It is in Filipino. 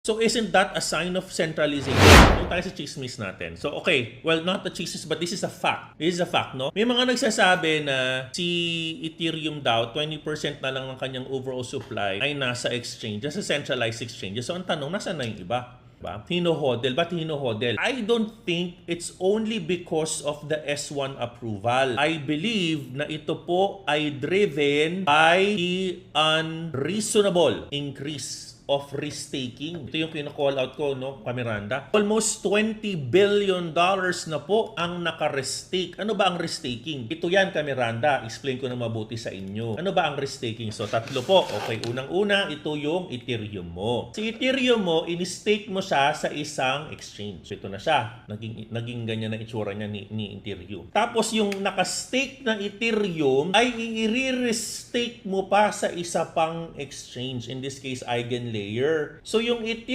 So isn't that a sign of centralization? Doon tayo sa chismis natin. So okay, well not the chismis but this is a fact. This is a fact, no? May mga nagsasabi na si Ethereum daw, 20% na lang ng kanyang overall supply ay nasa exchange, sa centralized exchange. So ang tanong, nasaan na yung iba? Ba? Hinohodel. Ba't hinohodel? I don't think it's only because of the S1 approval. I believe na ito po ay driven by the unreasonable increase of risk-taking. Ito yung kina-call out ko, no, Kamiranda. Almost $20 billion na po ang naka-risk-take. Ano ba ang risk-taking? Ito yan, Kamiranda. Explain ko na mabuti sa inyo. Ano ba ang risk-taking? So, tatlo po. Okay, unang-una, ito yung Ethereum mo. Si Ethereum mo, in-stake mo siya sa isang exchange. So, ito na siya. Naging ganyan na itsura niya ni Ethereum. Tapos, yung naka-stake na Ethereum ay i-re-stake mo pa sa isa pang exchange. In this case, EigenLayer. So, yung Ethereum